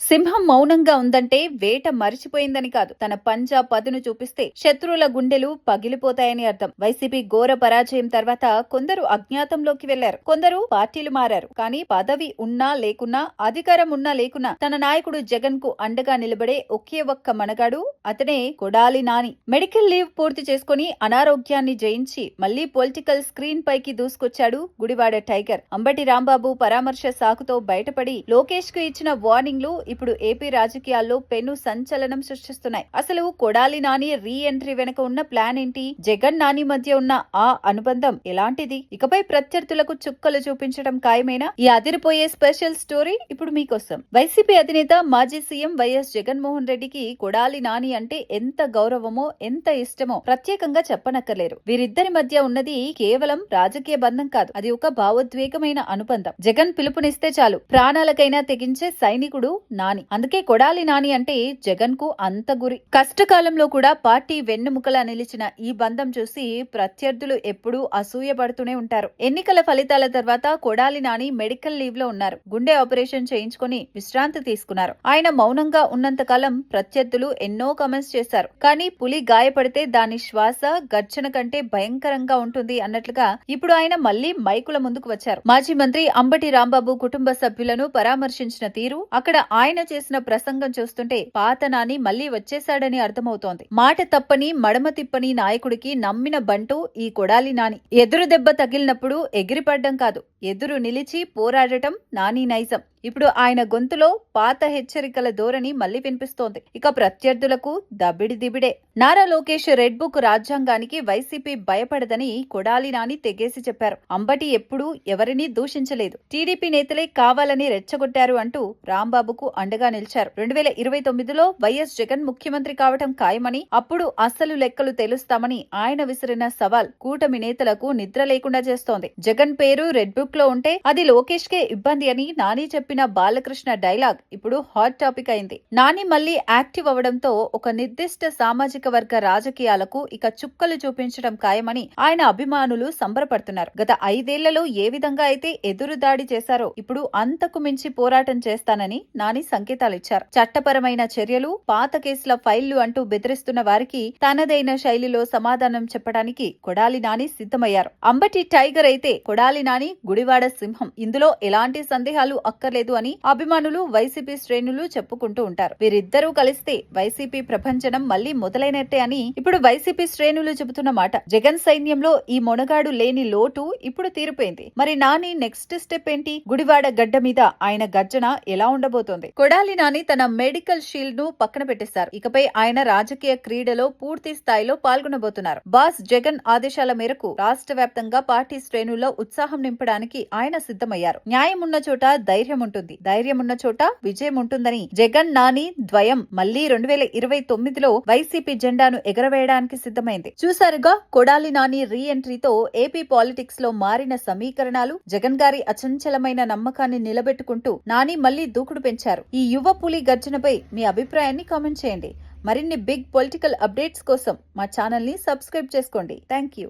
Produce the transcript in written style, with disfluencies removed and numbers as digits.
సింహం మౌనంగా ఉందంటే వేట మరిచిపోయిందని కాదు, తన పంజా పదును చూపిస్తే శత్రువుల గుండెలు పగిలిపోతాయని అర్థం. వైసీపీ ఘోర పరాజయం తర్వాత కొందరు అజ్ఞాతంలోకి వెళ్లారు, కొందరు పార్టీలు మారారు. కానీ పదవి ఉన్నా లేకున్నా, అధికారం ఉన్నా లేకున్నా తన నాయకుడు జగన్ కు అండగా నిలబడే ఒకే ఒక్క మనగాడు, అతనే కొడాలి నాని. మెడికల్ లీవ్ పూర్తి చేసుకుని అనారోగ్యాన్ని జయించి మళ్లీ పొలిటికల్ స్క్రీన్ పైకి దూసుకొచ్చాడు గుడివాడ టైగర్. అంబటి రాంబాబు పరామర్శ సాకుతో బయటపడి లోకేష్ కు ఇచ్చిన వార్నింగ్లు ఇప్పుడు ఏపీ రాజకీయాల్లో పెను సంచలనం సృష్టిస్తున్నాయి. అసలు కొడాలి నాని రీ ఎంట్రీ వెనుక ఉన్న ప్లాన్ ఏంటి? జగన్ నాని మధ్య ఉన్న ఆ అనుబంధం ఎలాంటిది? ఇకపై ప్రత్యర్థులకు చుక్కలు చూపించడం ఖాయమేనా? ఈ అదిరిపోయే స్పెషల్ స్టోరీ ఇప్పుడు మీకోసం. వైసీపీ అధినేత మాజీ సీఎం వైఎస్ జగన్మోహన్ రెడ్డికి కొడాలి నాని అంటే ఎంత గౌరవమో, ఎంత ఇష్టమో ప్రత్యేకంగా చెప్పనక్కర్లేరు. వీరిద్దరి మధ్య ఉన్నది కేవలం రాజకీయ బంధం కాదు, అది ఒక భావోద్వేగమైన అనుబంధం. జగన్ పిలుపునిస్తే చాలు ప్రాణాలకైనా తెగించే సైనికుడు నాని. అందుకే కొడాలి నాని అంటే జగన్ కు అంత గురి. కష్టకాలంలో కూడా పార్టీ వెన్నెముకలా నిలిచిన ఈ బంధం చూసి ప్రత్యర్థులు ఎప్పుడూ అసూయపడుతూనే ఉంటారు. ఎన్నికల ఫలితాల తర్వాత కొడాలి నాని మెడికల్ లీవ్ లో ఉన్నారు. గుండె ఆపరేషన్ చేయించుకుని విశ్రాంతి తీసుకున్నారు. ఆయన మౌనంగా ఉన్నంత కాలం ప్రత్యర్థులు ఎన్నో కామెంట్స్ చేశారు. కానీ పులి గాయపడితే దాని శ్వాస గర్జన కంటే భయంకరంగా ఉంటుంది అన్నట్లుగా ఇప్పుడు ఆయన మళ్లీ మైకుల ముందుకు వచ్చారు. మాజీ మంత్రి అంబటి రాంబాబు కుటుంబ సభ్యులను పరామర్శించిన తీరు, అక్కడ ఆయన చేసిన ప్రసంగం చూస్తుంటే పాత నాని మళ్లీ వచ్చేశాడని అర్థమవుతోంది. మాట తప్పని మడమ తిప్పని నాయకుడికి నమ్మిన బంటు ఈ కొడాలి నాని. ఎదురు దెబ్బ తగిలినప్పుడు ఎగిరిపడ్డం కాదు, ఎదురు నిలిచి పోరాడటం నాని నైజం. ఇప్పుడు ఆయన గొంతులో పాత హెచ్చరికల ధోరణి మళ్లీ వినిపిస్తోంది. ఇక ప్రత్యర్థులకు దబిడి దిబిడే. నారా లోకేష్ రెడ్ బుక్ రాజ్యాంగానికి వైసీపీ భయపడదని కొడాలి నాని తెగేసి చెప్పారు. అంబటి ఎప్పుడూ ఎవరినీ దూషించలేదు, టీడీపీ నేతలే కావాలని రెచ్చగొట్టారు అంటూ రాంబాబుకు అండగా నిలిచారు. 2029లో వైఎస్ జగన్ ముఖ్యమంత్రి కావటం ఖాయమని, అప్పుడు అసలు లెక్కలు తెలుస్తామని ఆయన విసిరిన సవాల్ కూటమి నేతలకు నిద్ర లేకుండా చేస్తోంది. జగన్ పేరు రెడ్ బుక్ లో ఉంటే అది లోకేష్ కే ఇబ్బంది అని నాని చెప్పిన బాలకృష్ణ డైలాగ్ ఇప్పుడు హాట్ టాపిక్ అయింది. నాని మళ్లీ యాక్టివ్ అవడంతో ఒక నిర్దిష్ట సామాజిక వర్గ రాజకీయాలకు ఇక చుక్కలు చూపించడం ఖాయమని ఆయన అభిమానులు సంబరపడుతున్నారు. గత 5 ఏళ్లలో ఏ విధంగా అయితే ఎదురుదాడి చేశారో ఇప్పుడు అంతకు మించి పోరాటం చేస్తానని నాని సంకేతాలిచ్చారు. చట్టపరమైన చర్యలు, పాత కేసుల ఫైళ్లు అంటూ బెదిరిస్తున్న వారికి తనదైన శైలిలో సమాధానం చెప్పడానికి కొడాలి నాని సిద్ధమయ్యారు. అంబటి టైగర్ అయితే కొడాలి నాని గుడివాడ సింహం. ఇందులో ఎలాంటి సందేహాలు అక్కర్లేదు అని అభిమానులు, వైసీపీ శ్రేణులు చెప్పుకుంటూ ఉంటారు. వీరిద్దరూ కలిస్తే వైసీపీ ప్రభంజనం మళ్లీ మొదలైనట్టే అని ఇప్పుడు వైసీపీ శ్రేణులు చెబుతున్న మాట. జగన్ సైన్యంలో ఈ మొనగాడు లేని లోటు ఇప్పుడు తీరిపోయింది. మరి నాని నెక్స్ట్ స్టెప్ ఏంటి? గుడివాడ గడ్డ మీద ఆయన గర్జన ఎలా ఉండబోతోంది? కొడాలి నాని తన మెడికల్ షీల్డ్ ను పక్కన పెట్టేశారు. ఇకపై ఆయన రాజకీయ క్రీడలో పూర్తి స్థాయిలో పాల్గొనబోతున్నారు. బాస్ జగన్ ఆదేశాల మేరకు రాష్ట్ర వ్యాప్తంగా పార్టీ శ్రేణుల్లో ఉత్సాహం నింపడానికి ఆయన సిద్ధమయ్యారు. న్యాయం ఉన్న చోట ధైర్యం ఉంటుంది, ధైర్యం ఉన్న చోట విజయం ఉంటుందని జగన్ నాని ద్వయం మళ్లీ 2029లో వైసీపీ జెండాను ఎగరవేయడానికి సిద్ధమైంది. చూసారుగా కొడాలి నాని రీ ఎంట్రీతో ఏపీ పాలిటిక్స్ లో మారిన సమీకరణాలు. జగన్ గారి అచంచలమైన నమ్మకాన్ని నిలబెట్టుకుంటూ నాని మళ్లీ దూకుడు పెంచారు. ఈ యువ పులి గర్జనపై మీ అభిప్రాయాన్ని కామెంట్ చేయండి. మరిన్ని బిగ్ పొలిటికల్ అప్డేట్స్ కోసం మా ఛానల్ ని సబ్స్క్రైబ్ చేసుకోండి. Thank you.